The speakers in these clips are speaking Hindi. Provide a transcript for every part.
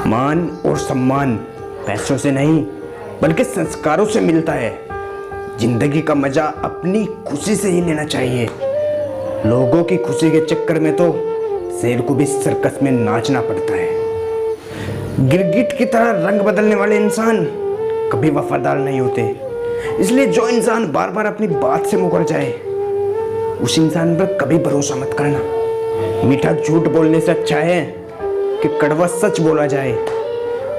मान और सम्मान पैसों से नहीं बल्कि संस्कारों से मिलता है। जिंदगी का मजा अपनी खुशी से ही लेना चाहिए। लोगों की खुशी के चक्कर में तो शेर को भी सर्कस में नाचना पड़ता है। गिरगिट की तरह रंग बदलने वाले इंसान कभी वफादार नहीं होते। इसलिए जो इंसान बार बार अपनी बात से मुकर जाए उस इंसान पर कभी भरोसा मत करना। मीठा झूठ बोलने से अच्छा है कि कड़वा सच बोला जाए।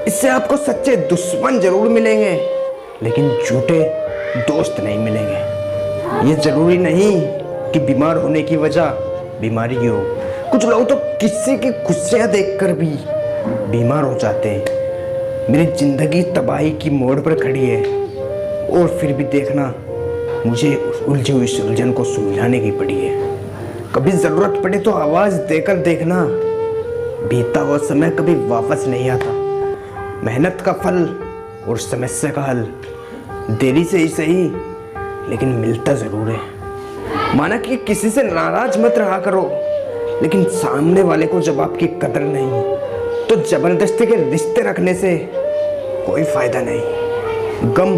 इससे आपको सच्चे दुश्मन जरूर मिलेंगे लेकिन झूठे दोस्त नहीं मिलेंगे। ये जरूरी नहीं कि बीमार होने की वजह बीमारी की हो। कुछ लोग तो किसी की खुशियां देखकर भी बीमार हो जाते हैं। मेरी जिंदगी तबाही की मोड़ पर खड़ी है और फिर भी देखना मुझे उलझी हुई सुलझन को सुलझाने की पड़ी है। कभी जरूरत पड़े तो आवाज देकर देखना। बीता हुआ समय कभी वापस नहीं आता। मेहनत का फल और समस्या का हल देरी से ही सही लेकिन मिलता जरूर है। माना कि किसी से नाराज मत रहा करो लेकिन सामने वाले को जब आपकी कदर नहीं तो जबरदस्ती के रिश्ते रखने से कोई फायदा नहीं। गम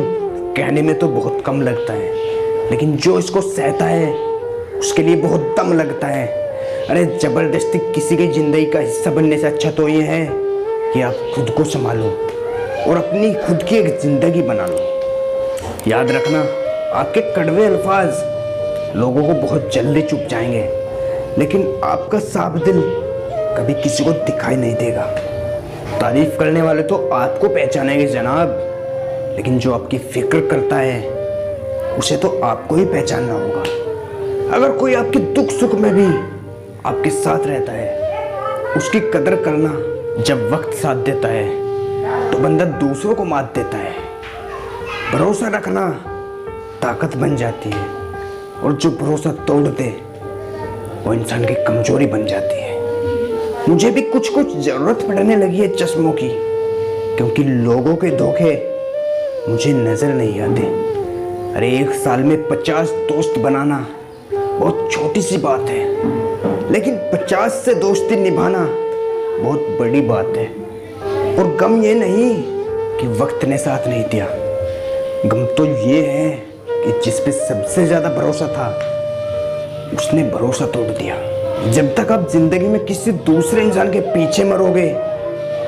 कहने में तो बहुत कम लगता है लेकिन जो इसको सहता है उसके लिए बहुत दम लगता है। अरे जबरदस्ती किसी की जिंदगी का हिस्सा बनने से अच्छा तो ये है कि आप खुद को संभालो और अपनी खुद की एक जिंदगी बना लो। याद रखना आपके कड़वे अल्फाज लोगों को बहुत जल्दी चुप जाएंगे लेकिन आपका साफ दिल कभी किसी को दिखाई नहीं देगा। तारीफ करने वाले तो आपको पहचानेंगे जनाब लेकिन जो आपकी फिक्र करता है उसे तो आपको ही पहचानना होगा। अगर कोई आपके दुख सुख में भी आपके साथ रहता है उसकी कदर करना। जब वक्त साथ देता है तो बंदा दूसरों को मात देता है। भरोसा रखना ताकत बन जाती है और जो भरोसा तोड़ दे वो इंसान की कमजोरी बन जाती है। मुझे भी कुछ जरूरत पड़ने लगी है चश्मों की क्योंकि लोगों के धोखे मुझे नजर नहीं आते। अरे एक साल में 50 दोस्त बनाना बहुत छोटी सी बात है लेकिन 50 से दोस्ती निभाना बहुत बड़ी बात है। और गम ये नहीं कि वक्त ने साथ नहीं दिया। गम तो ये है कि जिस पे सबसे ज्यादा भरोसा था उसने भरोसा तोड़ दिया। जब तक आप जिंदगी में किसी दूसरे इंसान के पीछे मरोगे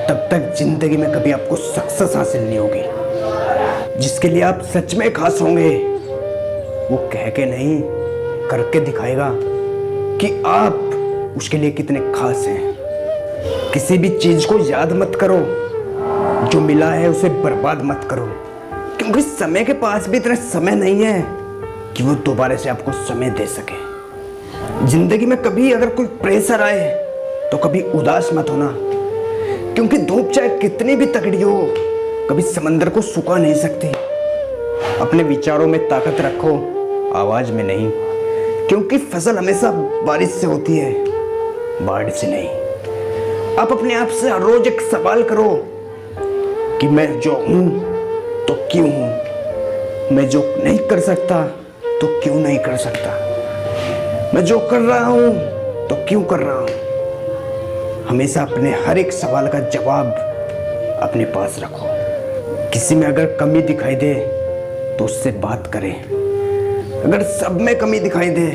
तब तक जिंदगी में कभी आपको सक्सेस हासिल नहीं होगी। जिसके लिए आप सच में खास होंगे वो कह के नहीं करके दिखाएगा कि आप उसके लिए कितने खास हैं। किसी भी चीज को याद मत करो, जो मिला है उसे बर्बाद मत करो क्योंकि समय के पास भी इतना समय नहीं है कि वो दोबारा से आपको समय दे सके। जिंदगी में कभी अगर कोई प्रेशर आए तो कभी उदास मत होना क्योंकि धूप चाहे कितनी भी तगड़ी हो कभी समंदर को सुखा नहीं सकती। अपने विचारों में ताकत रखो, आवाज में नहीं, क्योंकि फसल हमेशा बारिश से होती है, बाढ़ से नहीं। आप अपने आप से हर रोज एक सवाल करो कि मैं जो हूं तो क्यों हूं, मैं जो नहीं कर सकता तो क्यों नहीं कर सकता, मैं जो कर रहा हूं तो क्यों कर रहा हूं। हमेशा अपने हर एक सवाल का जवाब अपने पास रखो। किसी में अगर कमी दिखाई दे तो उससे बात करें। अगर सब में कमी दिखाई दे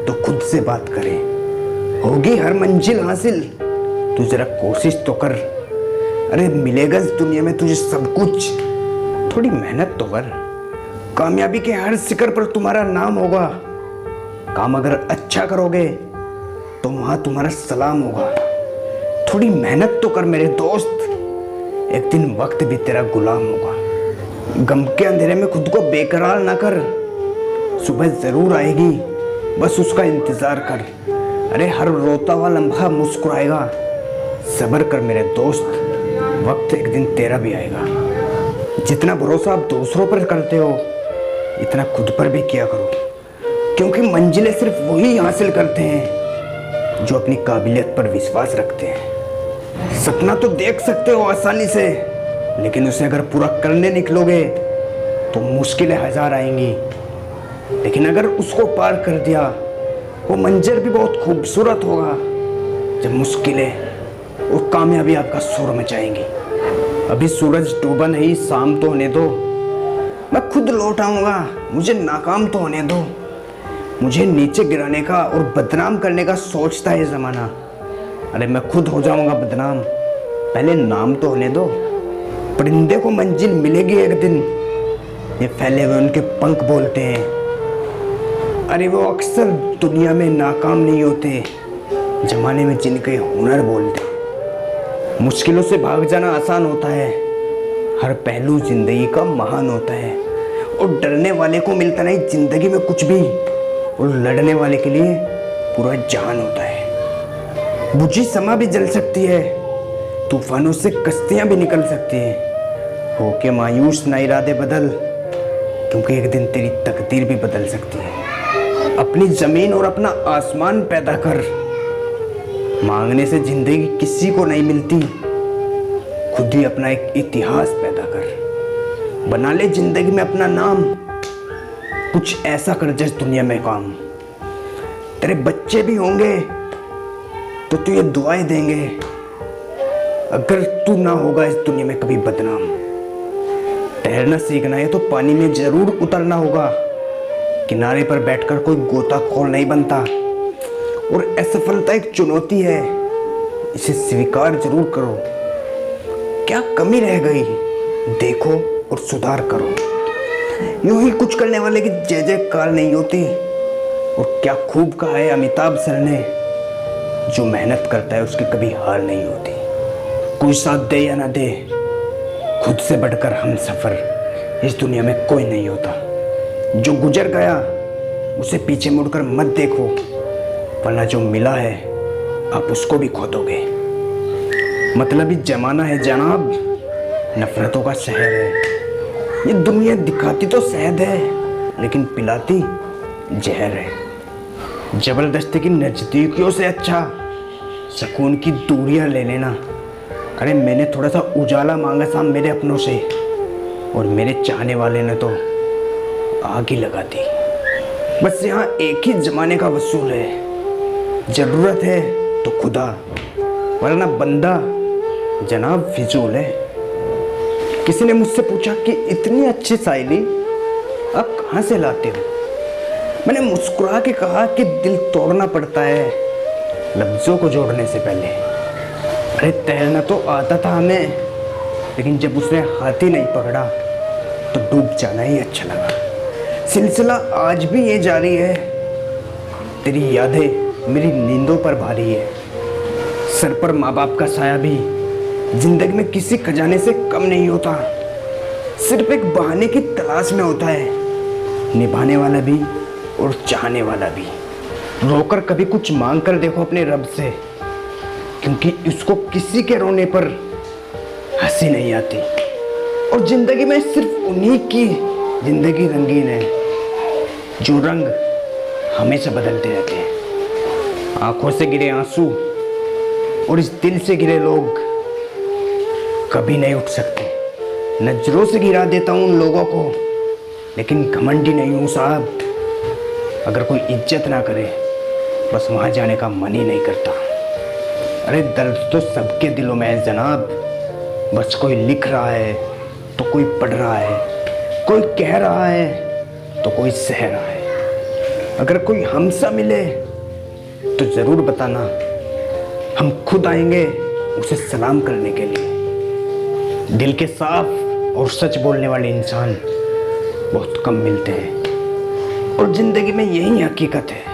तो खुद से बात करें। होगी हर मंजिल हासिल तू जरा कोशिश तो कर। अरे मिलेगा इस दुनिया में तुझे सब कुछ, थोड़ी मेहनत तो कर। कामयाबी के हर शिखर पर तुम्हारा नाम होगा। काम अगर अच्छा करोगे तो वहां तुम्हारा सलाम होगा। थोड़ी मेहनत तो कर मेरे दोस्त, एक दिन वक्त भी तेरा गुलाम होगा। गम के अंधेरे में खुद को बेकरार ना कर, सुबह जरूर आएगी, बस उसका इंतजार कर। अरे हर रोता हुआ लम्हा मुस्कुराएगा, सब्र कर मेरे दोस्त, वक्त एक दिन तेरा भी आएगा। जितना भरोसा आप दूसरों पर करते हो इतना खुद पर भी किया करो क्योंकि मंजिलें सिर्फ वही हासिल करते हैं जो अपनी काबिलियत पर विश्वास रखते हैं। सपना तो देख सकते हो आसानी से लेकिन उसे अगर पूरा करने निकलोगे तो मुश्किलें हजार आएंगी। लेकिन अगर उसको पार कर दिया वो मंजर भी बहुत खूबसूरत होगा। जब मुश्किलें और कामयाबी आपका शोर मचाएंगी। अभी सूरज डूबा नहीं, शाम तो होने दो, मैं खुद लौट आऊंगा, मुझे नाकाम तो होने दो। मुझे नीचे गिराने का और बदनाम करने का सोचता है ज़माना। अरे मैं खुद हो जाऊंगा बदनाम, पहले नाम तो होने दो। परिंदे को मंजिल मिलेगी एक दिन, ये फैले हुए उनके पंख बोलते हैं। अरे वो अक्सर दुनिया में नाकाम नहीं होते, जमाने में जिनके हुनर बोलते हैं। मुश्किलों से भाग जाना आसान होता है, हर पहलू जिंदगी का महान होता है। और डरने वाले को मिलता नहीं जिंदगी में कुछ भी, और लड़ने वाले के लिए पूरा जहान होता है। बुझी समा भी जल सकती है, तूफानों से कश्तियां भी निकल सकती हैं। होके मायूस ना इरादे बदल, क्योंकि एक दिन तेरी तकदीर भी बदल सकती है। अपनी जमीन और अपना आसमान पैदा कर, मांगने से जिंदगी किसी को नहीं मिलती। खुद ही अपना एक इतिहास पैदा कर, बना ले जिंदगी में अपना नाम। कुछ ऐसा कर जिस दुनिया में काम, तेरे बच्चे भी होंगे तो तुझे दुआएं देंगे। अगर तू ना होगा इस दुनिया में कभी बदनाम। तैरना सीखना है तो पानी में जरूर उतरना होगा, किनारे पर बैठकर कोई गोताखोर नहीं बनता। और असफलता एक चुनौती है, इसे स्वीकार जरूर करो। क्या कमी रह गई देखो और सुधार करो। यूं ही कुछ करने वाले की जय जयकार नहीं होती। और क्या खूब कहा है अमिताभ सर ने, जो मेहनत करता है उसकी कभी हार नहीं होती। कोई साथ दे या ना दे, खुद से बढ़कर हम सफर इस दुनिया में कोई नहीं होता। जो गुजर गया उसे पीछे मुड़कर मत देखो, वरना जो मिला है आप उसको भी खो दोगे। मतलबी जमाना है जनाब, नफरतों का शहर है। ये दुनिया दिखाती तो शहद है, लेकिन पिलाती जहर है। जबरदस्ती की नजदीकियों से अच्छा सुकून की दूरियां ले लेना। अरे मैंने थोड़ा सा उजाला मांगा था मेरे अपनों से, और मेरे चाहने वाले ने तो आग ही लगा दी। बस यहाँ एक ही जमाने का वसूल है, जरूरत है तो खुदा, वरना बंदा जनाब फिजूल है। किसी ने मुझसे पूछा कि इतनी अच्छी शायरी आप कहाँ से लाते हो। मैंने मुस्कुरा के कहा कि दिल तोड़ना पड़ता है लफ्जों को जोड़ने से पहले। अरे तैरना तो आता था हमें, लेकिन जब उसने हाथ ही नहीं पकड़ा तो डूब जाना ही अच्छा लगा। सिलसिला आज भी ये जारी है, तेरी यादें मेरी नींदों पर भारी है। सर पर माँ बाप का साया भी जिंदगी में किसी खजाने से कम नहीं होता। सिर्फ एक बहाने की तलाश में होता है, निभाने वाला भी और चाहने वाला भी। रोकर कभी कुछ मांग कर देखो अपने रब से, क्योंकि उसको किसी के रोने पर हंसी नहीं आती। और जिंदगी में सिर्फ उन्हीं की जिंदगी रंगीन है जो रंग हमेशा बदलते रहते हैं। आंखों से गिरे आंसू और इस दिल से गिरे लोग कभी नहीं उठ सकते। नजरों से गिरा देता हूँ उन लोगों को, लेकिन घमंडी नहीं हूँ साहब। अगर कोई इज्जत ना करे बस वहाँ जाने का मन ही नहीं करता। अरे दर्द तो सबके दिलों में है जनाब, बस कोई लिख रहा है तो कोई पढ़ रहा है, कोई कह रहा है तो कोई सह रहा है। अगर कोई हमसा मिले तो ज़रूर बताना, हम खुद आएंगे उसे सलाम करने के लिए। दिल के साफ और सच बोलने वाले इंसान बहुत कम मिलते हैं, और ज़िंदगी में यही हकीकत है।